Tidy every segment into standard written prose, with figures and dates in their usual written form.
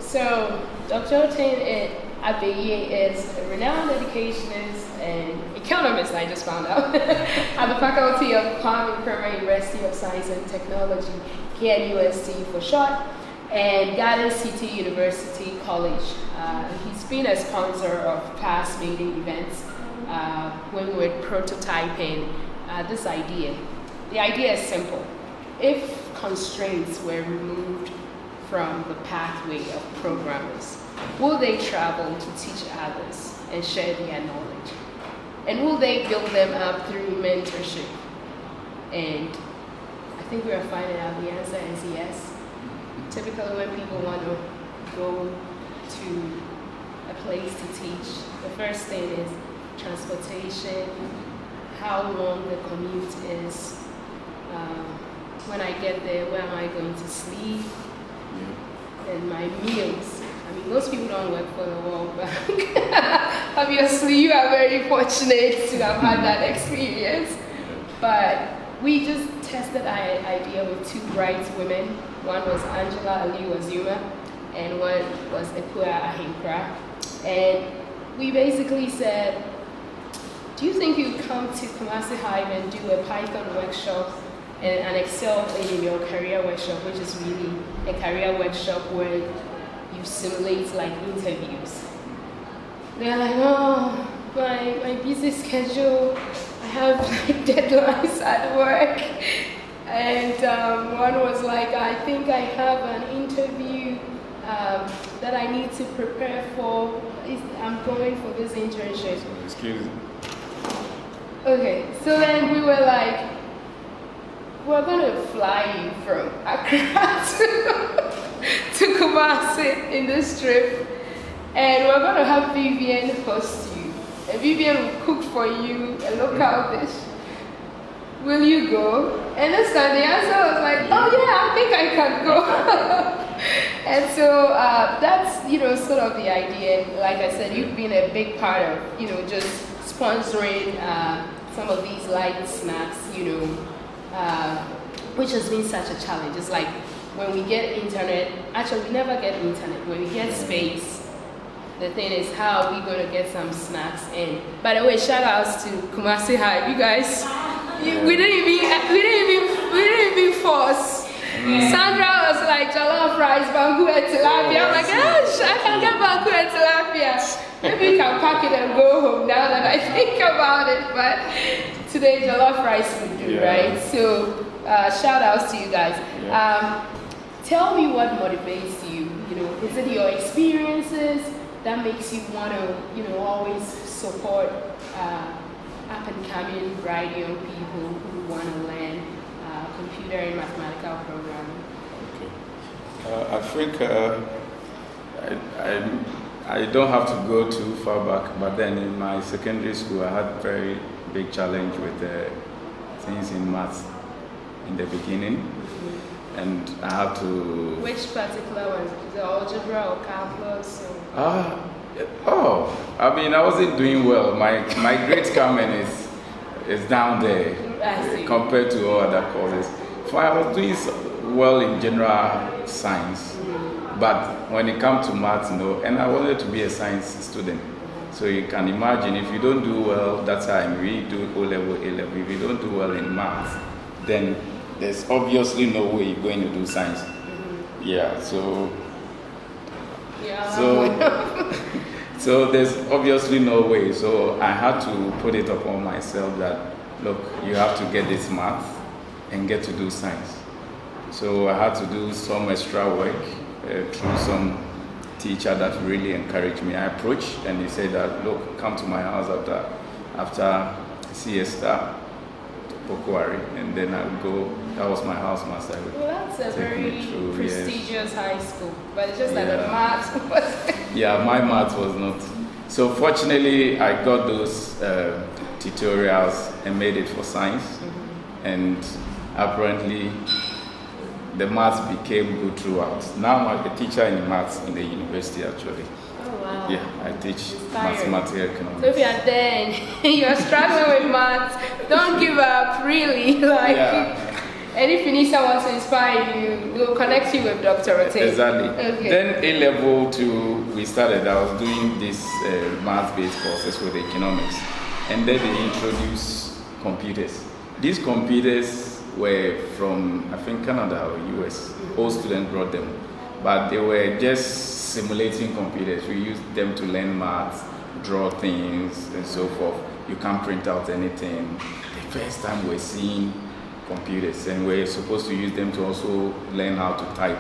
So, Dr. Otin Appiah is a renowned educationist and economist, I just found out, at the Faculty of Kwame Nkrumah University of Science and Technology, KNUST for short, and Garden City University College. He's been a sponsor of past meeting events when we were prototyping this idea. The idea is simple. If constraints were removed from the pathway of programmers, will they travel to teach others and share their knowledge? And will they build them up through mentorship? And I think we are finding out the answer is yes. Typically when people want to go to a place to teach, the first thing is transportation, how long the commute is, when I get there, where am I going to sleep, and my meals. I mean, most people don't work for the World Bank. Obviously, you are very fortunate to have had that experience. But we just tested our idea with two bright women. One was Angela Aliu-Azuma, and one was Appiah. And we basically said, do you think you come to Kumasi Hive and do a Python workshop and excel in your career workshop, which is really a career workshop where you simulate like interviews? They're like, oh, my busy schedule, I have like deadlines at work. And one was like, I think I have an interview that I need to prepare for. I'm going for this internship. Excuse me. Okay, so then we were like, we're going to fly you from Accra to Kumasi in this trip, and we're going to have Vivian host you. And Vivian will cook for you a local dish. Will you go? And this time the answer was like, oh yeah, I think I can go. And so that's, sort of the idea. Like I said, you've been a big part of, just sponsoring some of these light snacks, which has been such a challenge. It's like when we get internet, actually we never get internet. When we get space, the thing is how are we going to get some snacks in? By the way, shout outs to Kumasi Hive. You guys, we didn't even force. Sandra was like, jollof rice, bamboo and tilapia. I'm like, gosh, I can get bamboo and tilapia. Maybe you can pack it and go home now that I think about it. But today, jollof rice would do, right? So, shout outs to you guys. Tell me what motivates you. Is it your experiences that makes you want to, always support up and coming bright young people who want to learn computer and mathematical programming? Okay. I think I don't have to go too far back, but then in my secondary school I had very big challenge with things in maths in the beginning, and I had to... Which particular one? The algebra or calculus? I wasn't doing well. My grade coming is down there compared to all other courses. So I was doing well in general science, but when it comes to maths, and I wanted to be a science student. So you can imagine if you don't do well that time, we do O-level, A-level, if you don't do well in maths, then there's obviously no way you're going to do science. So there's obviously no way. So I had to put it upon myself that, look, you have to get this math and get to do science. So I had to do some extra work through some teacher that really encouraged me. I approached and he said that, look, come to my house after siesta, Pokuari, and then I would go. That was my house master. Well, that's a very prestigious high school, but it's just that the maths was... my maths was not. So fortunately, I got those tutorials and made it for science, and apparently the maths became good throughout. Now I'm a teacher in maths in the university actually. Oh wow. Yeah, I teach mathematical economics. So if you're there and you're struggling with maths, don't give up, really. And if Finisa wants to inspire you, we'll connect you with Dr. Rote. Exactly. Okay. Then A-level 2, we started. I was doing this math-based courses with economics. And then they introduced computers. These computers were from, I think, Canada or US. All students brought them. But they were just simulating computers. We used them to learn maths, draw things, and so forth. You can't print out anything. The first time we're seeing computers, and we're supposed to use them to also learn how to type.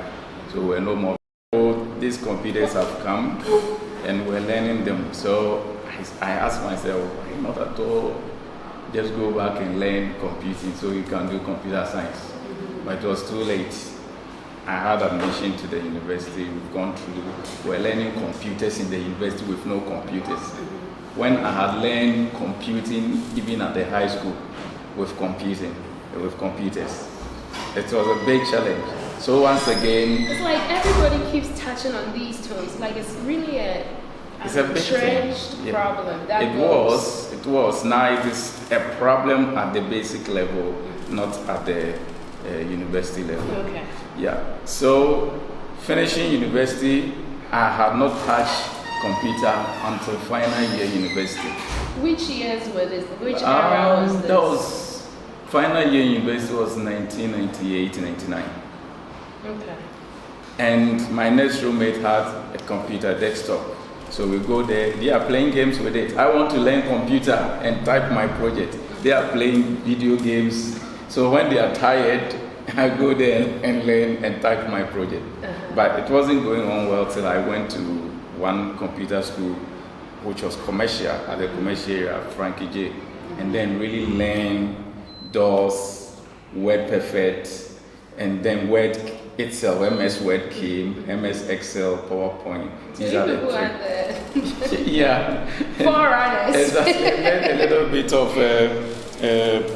So we're no more. So these computers have come, and we're learning them. So I asked myself, why not at all just go back and learn computing so you can do computer science? But it was too late. I had admission to the university. We've gone through. We're learning computers in the university with no computers. When I had learned computing even at the high school with computers, it was a big challenge. So once again, it's like everybody keeps touching on these toys. Like it's really a entrenched problem. It was. Now it is a problem at the basic level, not at the university level. Okay. Yeah. So finishing university, I had not touched computer until final year university. Which years were this? Which era was this? That was final year university was 1998-99. Okay. And my next roommate had a computer desktop. So we go there, they are playing games with it. I want to learn computer and type my project. They are playing video games. So when they are tired, I go there and learn and type my project. But it wasn't going on well till I went to one computer school, which was commercial, at the commercial area, Frankie J. And then really learn DOS, Word Perfect, and then Word itself, MS Word came, MS Excel, PowerPoint. These are the yeah. forerunners. Exactly. And then a little bit of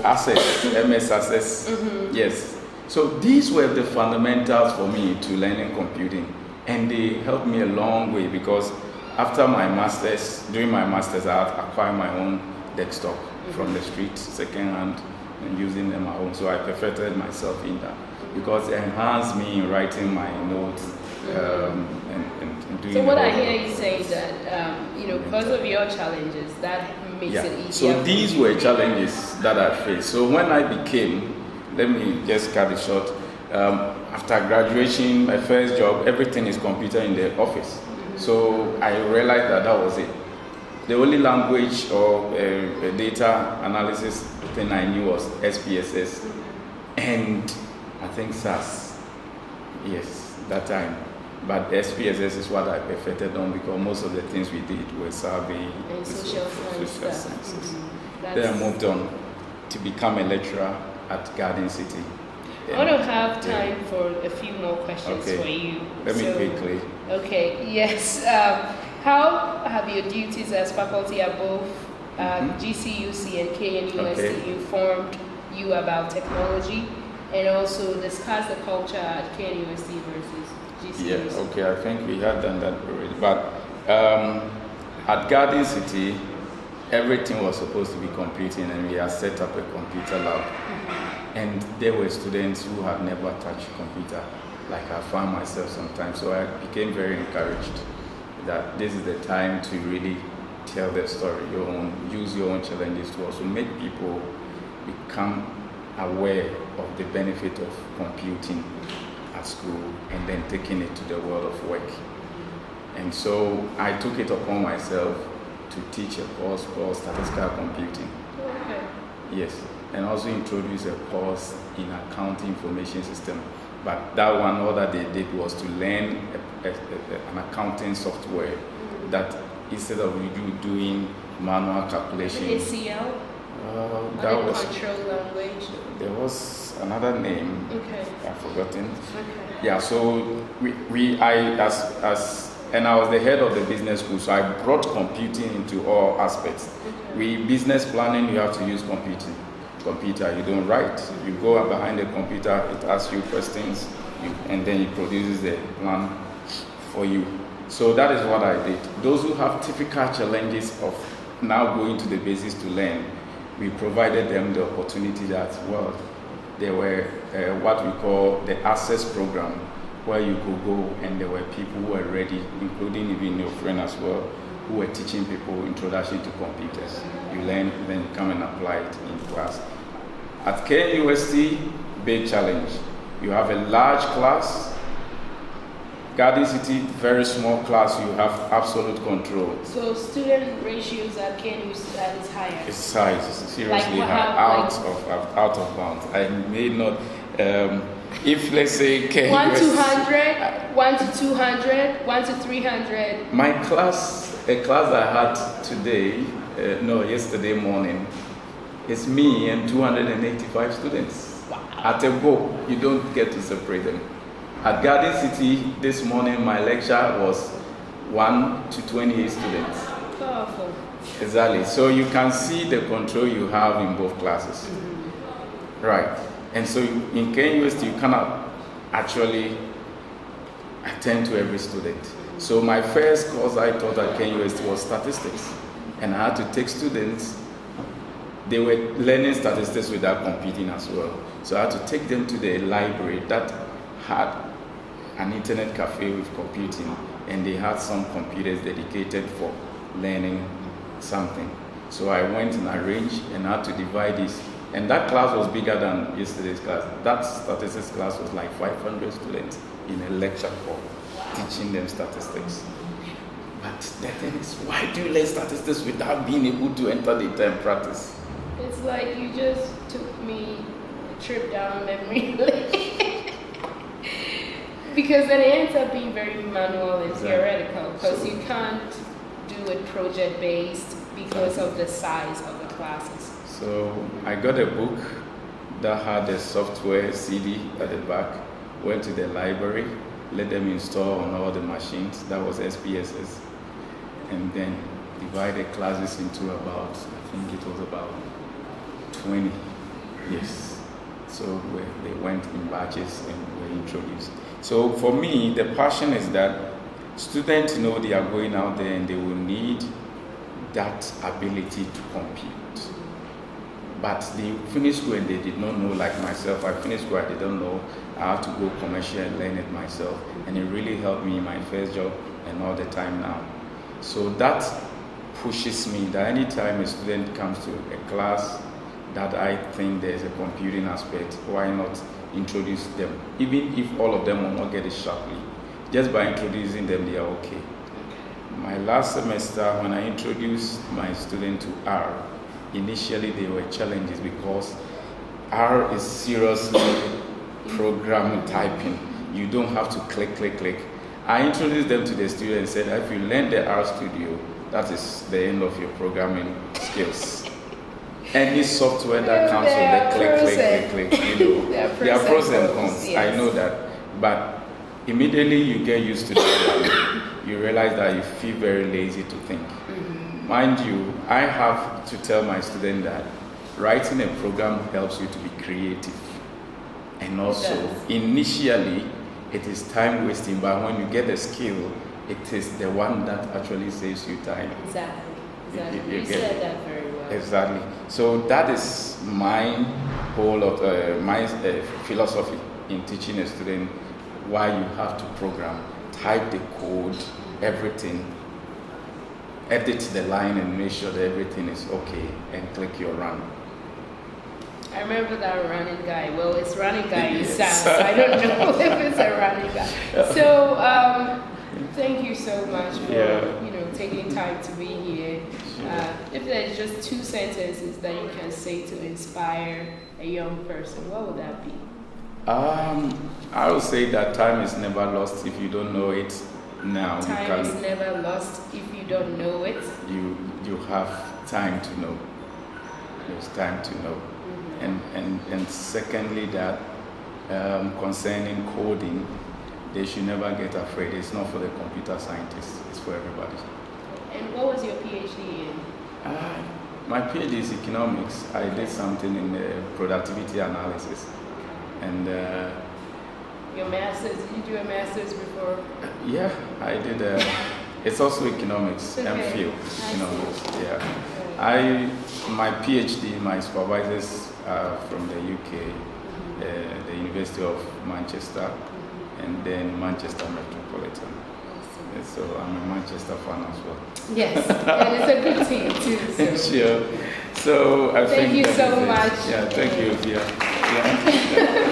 Access, MS Access. Yes. So these were the fundamentals for me to learning computing, and they helped me a long way because after my masters, during my masters, I had acquired my own desktop from the street, second-hand, and using them at home. So I perfected myself in that because it enhanced me in writing my notes and doing. So what I hear you saying that because of your challenges, that makes it easier. So these were challenges that I faced. So when I became, let me just cut it short. After graduation, my first job, everything is computer in the office. So I realized that was it. The only language or data analysis thing I knew was SPSS and I think SAS. Yes, that time. But SPSS is what I perfected on because most of the things we did were survey and social sciences. Then I moved on to become a lecturer at Garden City. I want to have time for a few more questions for you. Let me quickly. Okay, yes. How have your duties as faculty at both GCUC and KNUST informed you about technology, and also discuss the culture at KNUST versus GCUC? Yeah, okay, I think we had done that already. But at Garden City, everything was supposed to be computing, and we had set up a computer lab. And there were students who had never touched a computer, like I found myself sometimes. So I became very encouraged that this is the time to really tell the story, use your own challenges to also make people become aware of the benefit of computing at school and then taking it to the world of work. And so I took it upon myself to teach a course called Statistical Computing. Okay. Yes, and also introduce a course in Accounting Information System. But that one, all that they did was to learn an accounting software that instead of you doing manual calculation. ACL? That was control language. There was another name. Okay. I've forgotten. Okay. Yeah, so and I was the head of the business school, so I brought computing into all aspects. Okay. Business planning, you have to use computer, you don't write. You go behind the computer, it asks you questions, and then it produces the plan for you. So that is what I did. Those who have typical challenges of now going to the basics to learn, we provided them the opportunity that, well, there were what we call the access program, where you could go and there were people who were ready, including even your friend as well, who were teaching people introduction to computers. You learn, then you come and apply it in class. At KUST, big challenge. You have a large class. Garden City, very small class, you have absolute control. So student ratios at KNU is higher? It's high, it's seriously high, out of bounds. I may not, if let's say KUST... 1 to 100, 1 to 200, 1 to 300. My class, a class I had today, yesterday morning, it's me and 285 students. Wow. At a go, you don't get to separate them. At Garden City this morning, my lecture was 1 to 28 students. Powerful. Exactly. So you can see the control you have in both classes. Mm-hmm. Right. And so in KUST, you cannot actually attend to every student. So my first course I taught at KUST was statistics. And I had to take students, they were learning statistics without competing as well. So I had to take them to the library that had an internet cafe with computing, and they had some computers dedicated for learning something. So I went and arranged and had to divide this. And that class was bigger than yesterday's class. That statistics class was like 500 students in a lecture hall, teaching them statistics. But the thing is, why do you learn statistics without being able to enter the term practice? It's like you just took me a trip down memory lane. Because then it ends up being very manual and theoretical, because you can't do it project-based because of the size of the classes. So I got a book that had a software CD at the back, went to the library, let them install on all the machines, that was SPSS, and then divided classes into about, I think it was about 20, yes. So they went in batches and were introduced. So for me, the passion is that students know they are going out there and they will need that ability to compete. But they finished school and they did not know, like myself, I finished school, I didn't know. I had to go commercial and learn it myself. And it really helped me in my first job and all the time now. So that pushes me that anytime a student comes to a class that I think there's a computing aspect, why not introduce them? Even if all of them will not get it sharply, just by introducing them, they are okay. My last semester, when I introduced my student to R, initially there were challenges because R is seriously program typing. You don't have to click. I introduced them to the student and said, if you learn the R Studio, that is the end of your programming skills. Any software that comes with the click, there are pros and cons. Yes. I know that. But immediately you get used to that, you realize that you feel very lazy to think. Mm-hmm. Mind you, I have to tell my student that writing a program helps you to be creative. And also, initially, it is time wasting, but when you get a skill, it is the one that actually saves you time. Exactly. You said that very well. Exactly. So that is my whole of my philosophy in teaching a student why you have to program, type the code, everything, edit the line and make sure that everything is okay, and click your run. I remember that running guy. Well, it's running guy in sound, so I don't know if it's a running guy. So thank you so much for taking time to be here. If there's just 2 sentences that you can say to inspire a young person, what would that be? I would say that time is never lost if you don't know it now. Time is never lost if you don't know it. You have time to know. There's time to know. Mm-hmm. And secondly, that concerning coding, they should never get afraid. It's not for the computer scientists, it's for everybody. And what was your PhD in? My PhD is economics. I did something in productivity analysis. And your master's, did you do a master's before? Yeah, I did. It's also economics, MPhil economics. Yeah. My PhD, my supervisors are from the UK, the University of Manchester, and then Manchester Metropolitan. So I'm a Manchester fan as well. Yes, and it's a good team too. So. Sure. So I Thank think you that so is it. much. Yeah, thank you. Yeah.